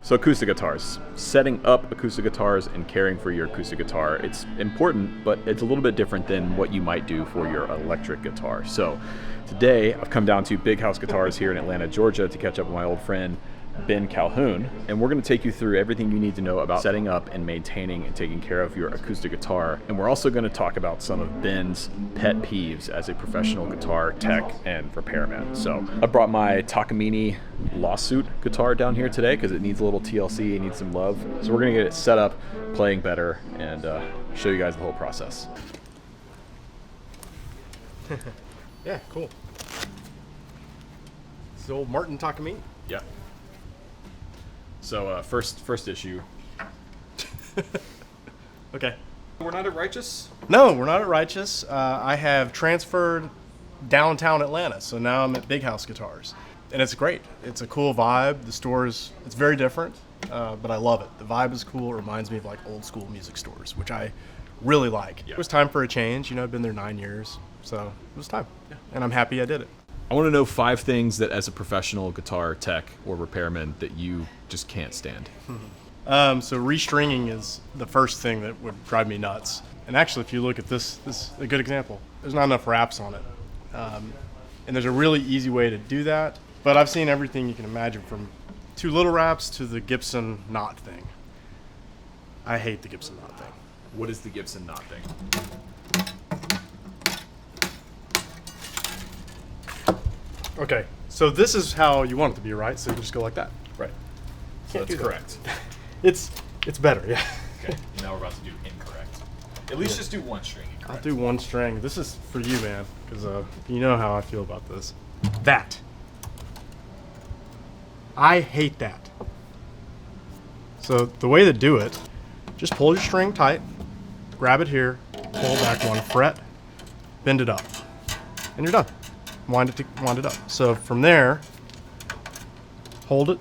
So acoustic guitars, setting up acoustic guitars and caring for your acoustic guitar, it's important, but it's a little bit different than what you might do for your electric guitar. So today I've come down to Big House Guitars here in Atlanta, Georgia to catch up with my old friend, Ben Calhoun, and we're going to take you through everything you need to know about setting up and maintaining and taking care of your acoustic guitar. And we're also going to talk about some of Ben's pet peeves as a professional guitar tech and repairman. So I brought my Takamine Lawsuit guitar down here today because it needs a little TLC, it needs some love. So we're going to get it set up, playing better, and show you guys the whole process. Yeah, cool. It's the old Martin Takamine. Yeah. So first issue. Okay. We're not at Righteous? No, we're not at Righteous. I have transferred downtown Atlanta, so now I'm at Big House Guitars. And it's great. It's a cool vibe. The store it's very different, but I love it. The vibe is cool. It reminds me of like old school music stores, which I really like. Yeah. It was time for a change. You know, I've been there 9 years, so it was time. Yeah. And I'm happy I did it. I want to know 5 things that as a professional guitar tech or repairman that you just can't stand. So restringing is the first thing that would drive me nuts. And actually, if you look at this is a good example. There's not enough wraps on it. And there's a really easy way to do that. But I've seen everything you can imagine, from 2 little wraps to the Gibson knot thing. I hate the Gibson knot thing. What is the Gibson knot thing? Okay, so this is how you want it to be, right? So you can just go like that. Right. So that's correct. It's better, yeah. Okay, now we're about to do incorrect. At least just do one string incorrect. I'll do one string. This is for you, man, because you know how I feel about this. That. I hate that. So the way to do it, just pull your string tight, grab it here, pull back 1 fret, bend it up, and you're done. Wind it up. So from there, hold it.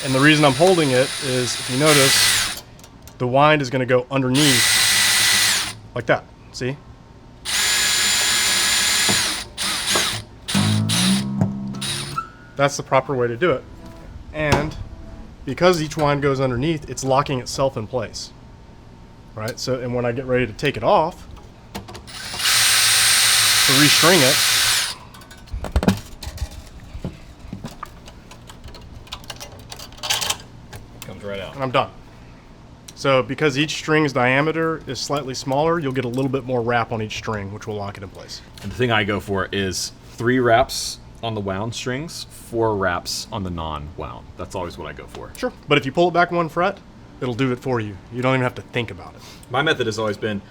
And the reason I'm holding it is, if you notice, the wind is going to go underneath like that. See? That's the proper way to do it. And because each wind goes underneath, it's locking itself in place. Right? So, and when I get ready to take it off, to restring it, comes right out. and I'm done. So because each string's diameter is slightly smaller, you'll get a little bit more wrap on each string, which will lock it in place. And the thing I go for is 3 wraps on the wound strings, 4 wraps on the non-wound. That's always what I go for. Sure. But if you pull it back 1 fret, it'll do it for you. You don't even have to think about it. My method has always been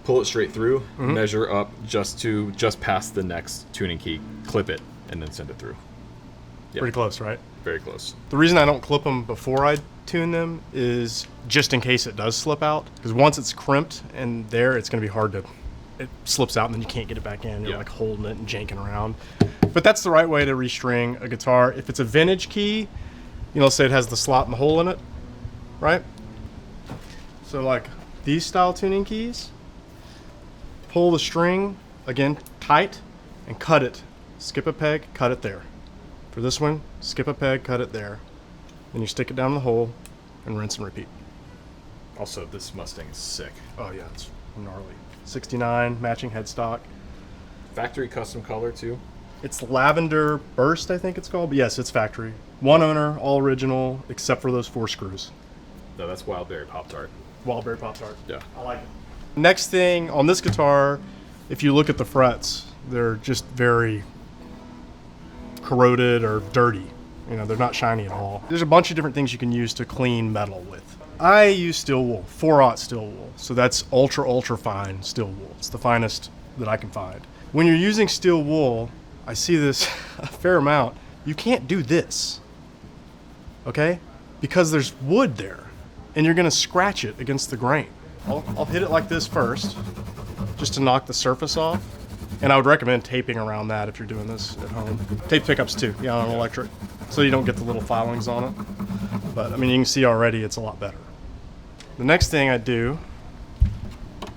pull it straight through, measure up just past the next tuning key, clip it, and then send it through. Yep. Pretty close, right? Very close. The reason I don't clip them before I tune them is just in case it does slip out. Because once it's crimped and there, it's going to be hard to... It slips out and then you can't get it back in. You're like holding it and janking around. But that's the right way to restring a guitar. If it's a vintage key, you know, say it has the slot and the hole in it, right? So like these style tuning keys, pull the string, again, tight, and cut it. Skip a peg, cut it there. For this one, skip a peg, cut it there. Then you stick it down the hole and rinse and repeat. Also, this Mustang is sick. Oh yeah, it's gnarly. 69, matching headstock. Factory custom color too. It's lavender burst, I think it's called. But yes, it's factory. 1 owner, all original, except for those 4 screws. No, that's Wildberry Pop-Tart. Wildberry Pop-Tart. Yeah. I like it. Next thing on this guitar, if you look at the frets, they're just very corroded or dirty. You know, they're not shiny at all. There's a bunch of different things you can use to clean metal with. I use steel wool, 4/0 steel wool. So that's ultra fine steel wool. It's the finest that I can find. When you're using steel wool, I see this a fair amount. You can't do this, okay? Because there's wood there, and you're gonna scratch it against the grain. I'll hit it like this first, just to knock the surface off. And I would recommend taping around that if you're doing this at home. Tape pickups too, yeah, on electric, so you don't get the little filings on it. But I mean, you can see already it's a lot better. The next thing I do,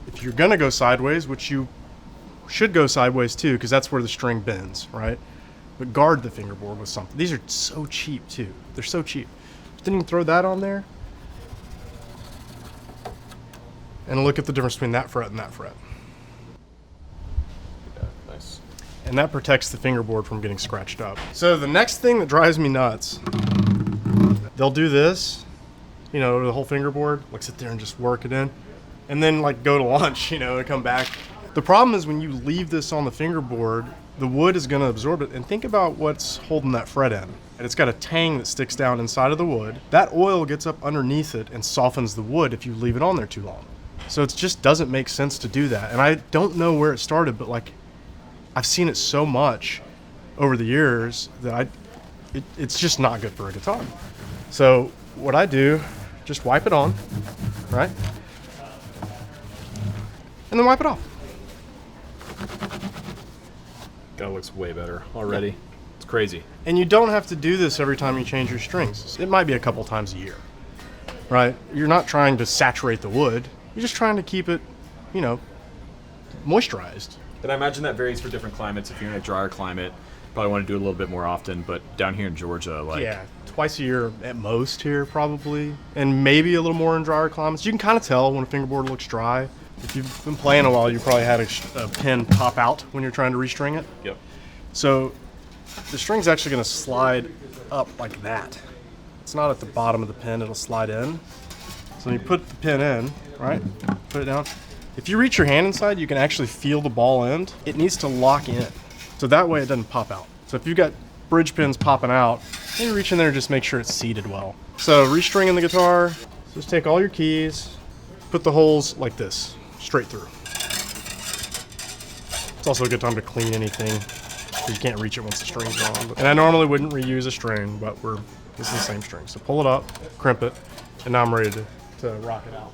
if you're gonna go sideways, which you should go sideways too, because that's where the string bends, right? but guard the fingerboard with something. These are so cheap too. They're so cheap. But then you can throw that on there and look at the difference between that fret and that fret. Yeah, nice. And that protects the fingerboard from getting scratched up. So the next thing that drives me nuts, they'll do this, you know, the whole fingerboard, like sit there and just work it in, and then like go to lunch, you know, and come back. The problem is when you leave this on the fingerboard, the wood is going to absorb it. And think about what's holding that fret in. And it's got a tang that sticks down inside of the wood. That oil gets up underneath it and softens the wood if you leave it on there too long. So it just doesn't make sense to do that. And I don't know where it started, but like I've seen it so much over the years that it's just not good for a guitar. So what I do, just wipe it on, right? And then wipe it off. That looks way better already. Yeah. It's crazy. And you don't have to do this every time you change your strings. It might be a couple times a year, right? You're not trying to saturate the wood. You're just trying to keep it, you know, moisturized. And I imagine that varies for different climates. If you're in a drier climate, probably want to do it a little bit more often. But down here in Georgia, like... Yeah, twice a year at most here probably. And maybe a little more in drier climates. You can kind of tell when a fingerboard looks dry. If you've been playing a while, you probably had a pin pop out when you're trying to restring it. Yep. So the string's actually going to slide up like that. It's not at the bottom of the pin, it'll slide in. So when you put the pin in, right, put it down. If you reach your hand inside, you can actually feel the ball end. It needs to lock in. So that way it doesn't pop out. So if you've got bridge pins popping out, maybe reach in there and just make sure it's seated well. So restringing the guitar, just take all your keys, put the holes like this. Straight through. It's also a good time to clean anything because you can't reach it once the string's on. And I normally wouldn't reuse a string, but this is the same string. So pull it up, crimp it, and now I'm ready to rock it out.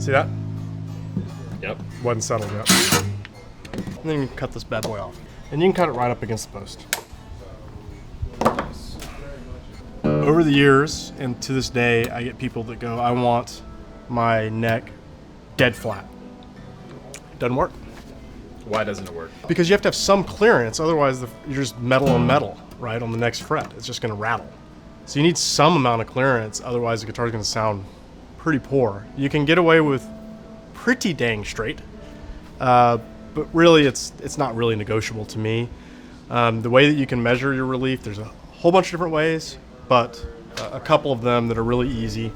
See that? Yep. Wasn't settled yet. And then you can cut this bad boy off. And you can cut it right up against the post. Over the years, and to this day, I get people that go, I want my neck dead flat. Doesn't work. Why doesn't it work? Because you have to have some clearance, otherwise you're just metal on metal, right, on the next fret. It's just going to rattle. So you need some amount of clearance, otherwise the guitar's going to sound pretty poor. You can get away with pretty dang straight, but really it's not really negotiable to me. The way that you can measure your relief, there's a whole bunch of different ways. But a couple of them that are really easy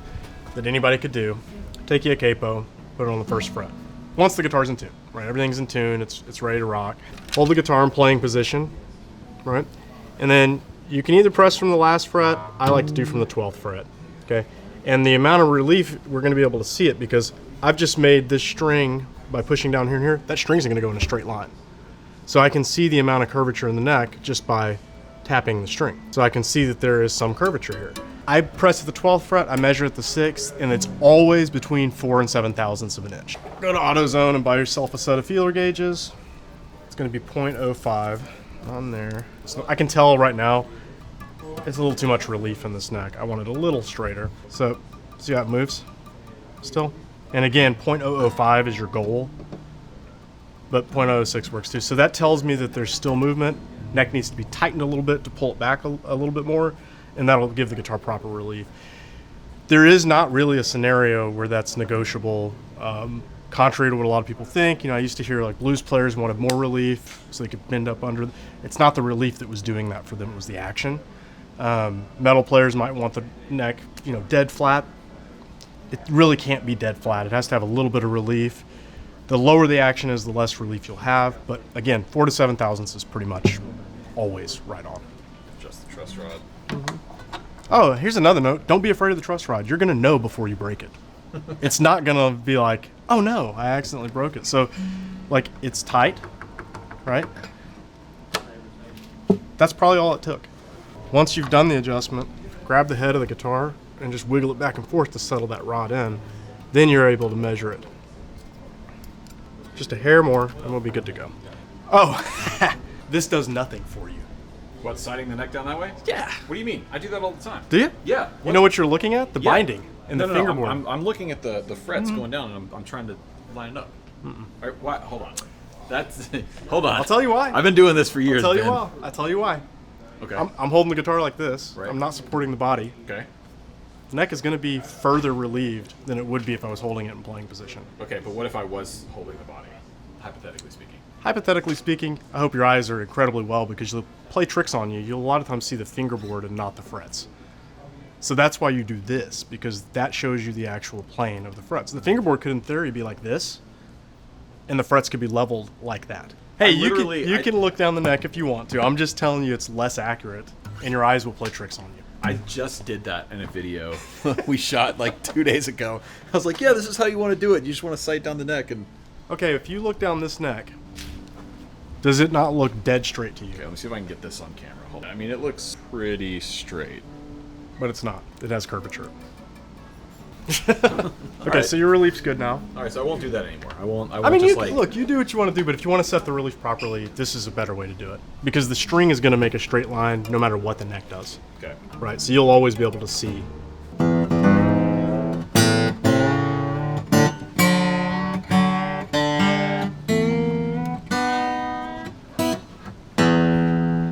that anybody could do. Take you a capo, put it on the first fret. Once the guitar's in tune, right? Everything's in tune, it's ready to rock. Hold the guitar in playing position, right? And then you can either press from the last fret, I like to do from the 12th fret, okay? And the amount of relief, we're gonna be able to see it because I've just made this string, by pushing down here and here, that string's gonna go in a straight line. So I can see the amount of curvature in the neck just by tapping the string. So I can see that there is some curvature here. I press at the 12th fret, I measure at the 6th, and it's always between 4 and 7 thousandths of an inch. Go to AutoZone and buy yourself a set of feeler gauges. It's gonna be 0.05 on there. So I can tell right now, it's a little too much relief in this neck. I want it a little straighter. So, see how it moves still? And again, 0.005 is your goal, but 0.06 works too. So that tells me that there's still movement. Neck needs to be tightened a little bit to pull it back a little bit more, and that'll give the guitar proper relief. There is not really a scenario where that's negotiable, contrary to what a lot of people think. You know, I used to hear like blues players wanted more relief so they could bend up under. It's not the relief that was doing that for them, it was the action. Metal players might want the neck, you know, dead flat. It really can't be dead flat. It has to have a little bit of relief. The lower the action is, the less relief you'll have. But again, 4 to 7 thousandths is pretty much always right on. Just the truss rod. Mm-hmm. Oh, here's another note. Don't be afraid of the truss rod. You're going to know before you break it. It's not going to be like, oh no, I accidentally broke it. So, like, it's tight, right? That's probably all it took. Once you've done the adjustment, grab the head of the guitar and just wiggle it back and forth to settle that rod in. Then you're able to measure it. Just a hair more, and we'll be good to go. Oh, this does nothing for you. What, sliding the neck down that way? Yeah. What do you mean? I do that all the time. Do you? Yeah. You know what you're looking at? The binding. And No, the no, no, fingerboard. I'm looking at the frets going down, and I'm trying to line it up. All right, why? Hold on. That's hold on. I'll tell you why. I've been doing this for years. I'll tell you Ben. why. I'll tell you why. Okay. I'm holding the guitar like this. Right. I'm not supporting the body. Okay. The neck is going to be further relieved than it would be if I was holding it in playing position. Okay, but what if I was holding the body, hypothetically speaking? Hypothetically speaking, I hope your eyes are incredibly well because you'll play tricks on you. You'll a lot of times see the fingerboard and not the frets. So that's why you do this, because that shows you the actual plane of the frets. The fingerboard could, in theory, be like this, and the frets could be leveled like that. Hey, you can look down the neck if you want to. I'm just telling you it's less accurate, and your eyes will play tricks on you. I just did that in a video we shot like 2 days ago. I was like, yeah, this is how you want to do it. You just want to sight down the neck. And Okay, if you look down this neck, does it not look dead straight to you? okay, let me see if I can get this on camera. Hold on. I mean, it looks pretty straight. But it's not. It has curvature. Okay, right. so your relief's good now. All right, so I won't do that anymore. I won't I mean, just you look, you do what you want to do, but if you want to set the relief properly, this is a better way to do it. Because the string is going to make a straight line no matter what the neck does. Okay. Right, so you'll always be able to see.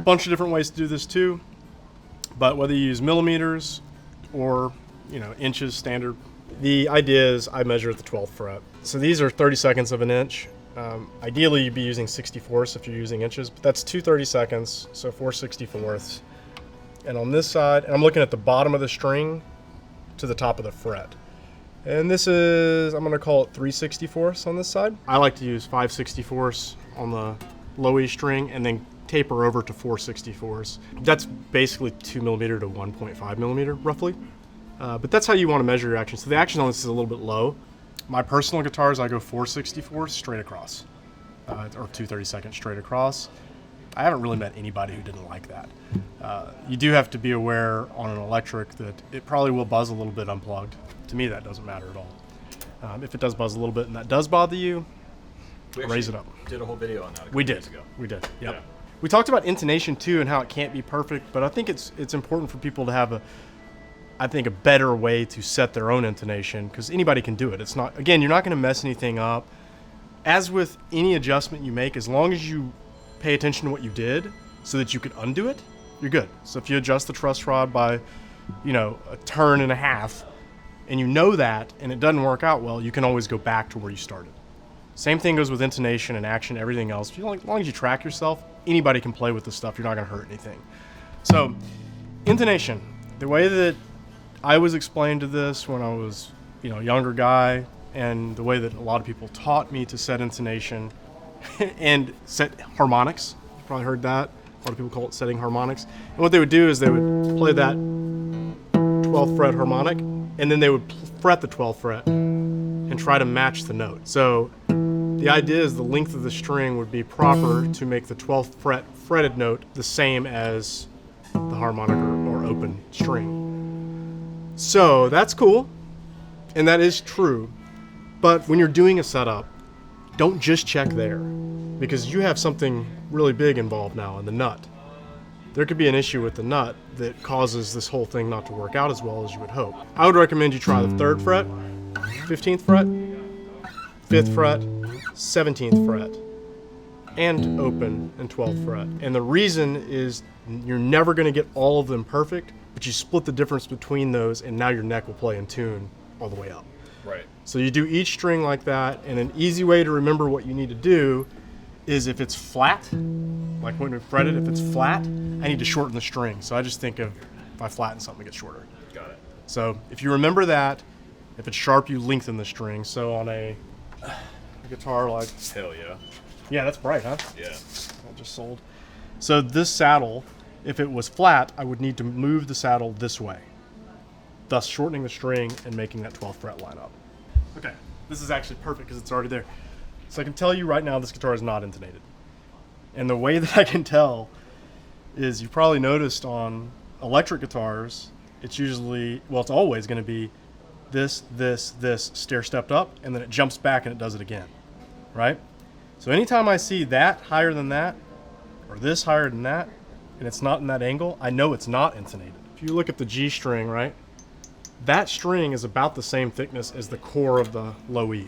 Bunch of different ways to do this too, but whether you use millimeters or inches standard, the idea is I measure at the 12th fret. So these are 32nds of an inch. Ideally you'd be using 64ths if you're using inches, but that's 2 32nds, so 4 64ths. And on this side, and I'm looking at the bottom of the string to the top of the fret. And this is, I'm gonna call it 3 64ths on this side. I like to use 5 64ths on the low E string and then taper over to 4 64ths. That's basically 2 millimeter to 1.5 millimeter roughly. But that's how you want to measure your action. So the action on this is a little bit low. My personal guitars, I go 4 64ths straight across, or 2 32nds straight across. I haven't really met anybody who didn't like that. You do have to be aware on an electric that it probably will buzz a little bit unplugged. To me, that doesn't matter at all. If it does buzz a little bit and that does bother you, raise it up. Did a whole video on that. We did. Yep. Yeah. We talked about intonation too and how it can't be perfect, but I think it's important for people to have a better way to set their own intonation, because anybody can do it. It's not, again, you're not going to mess anything up. As with any adjustment you make, as long as you pay attention to what you did so that you can undo it, you're good. So if you adjust the truss rod by, a turn and a half, and you know that, and it doesn't work out well, you can always go back to where you started. Same thing goes with intonation and action, everything else. As long as you track yourself, anybody can play with this stuff. You're not going to hurt anything. So, intonation. The way that I was explained to this when I was, a younger guy, and the way that a lot of people taught me to set intonation and set harmonics. You probably heard that. A lot of people call it setting harmonics. And what they would do is they would play that 12th fret harmonic, and then they would fret the 12th fret and try to match the note. So the idea is the length of the string would be proper to make the 12th fret fretted note the same as the harmonic or open string. So that's cool, and that is true. But when you're doing a setup, don't just check there, because you have something really big involved now in the nut. There could be an issue with the nut that causes this whole thing not to work out as well as you would hope. I would recommend you try the 3rd fret, 15th fret, 5th fret, 17th fret, and open and 12th fret. And the reason is you're never going to get all of them perfect, but you split the difference between those, and now your neck will play in tune all the way up. Right. So you do each string like that, and an easy way to remember what you need to do is if it's flat, like when we fret it, if it's flat, I need to shorten the string. So I just think of, if I flatten something, it gets shorter. Got it. So if you remember that, if it's sharp, you lengthen the string. So on a guitar like... Hell yeah. Yeah, that's bright, huh? Yeah. I just sold. So this saddle, if it was flat, I would need to move the saddle this way, thus shortening the string and making that 12th fret line up. Okay, this is actually perfect because it's already there. So I can tell you right now this guitar is not intonated. And the way that I can tell is, you probably noticed on electric guitars, it's usually, well, it's always going to be this, stair stepped up, and then it jumps back and it does it again, right? So anytime I see that higher than that, or this higher than that, and it's not in that angle, I know it's not intonated. If you look at the G string, right? that string is about the same thickness as the core of the low E.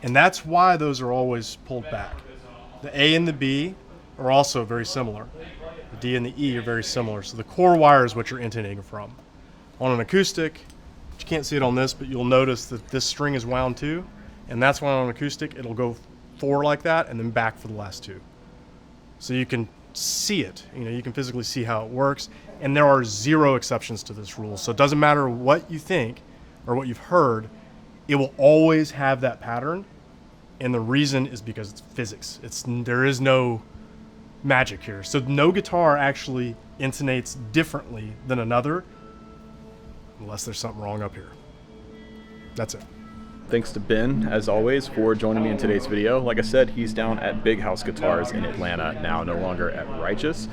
And that's why those are always pulled back. The A and the B are also very similar. The D and the E are very similar. So the core wire is what you're intonating from. On an acoustic, you can't see it on this, but you'll notice that this string is wound too. And that's why on an acoustic, it'll go forward like that and then back for the last two. So you can see it, you can physically see how it works. And there are zero exceptions to this rule. So it doesn't matter what you think or what you've heard, it will always have that pattern. And the reason is because it's physics. There is no magic here. So no guitar actually intonates differently than another unless there's something wrong up here. That's it. Thanks to Ben, as always, for joining me in today's video. Like I said, he's down at Big House Guitars in Atlanta now, no longer at Righteous.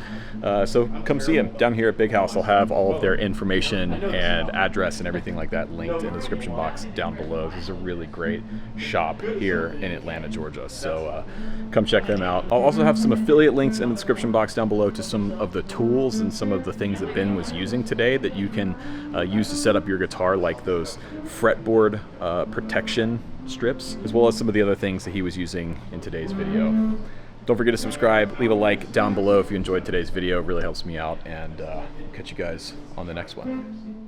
So come see him down here at Big House. I'll have all of their information and address and everything like that linked in the description box down below. This is a really great shop here in Atlanta, Georgia. So come check them out. I'll also have some affiliate links in the description box down below to some of the tools and some of the things that Ben was using today that you can use to set up your guitar, like those fretboard protection strips, as well as some of the other things that he was using in today's video. Don't forget to subscribe, leave a like down below if you enjoyed today's video. It really helps me out, and catch you guys on the next one.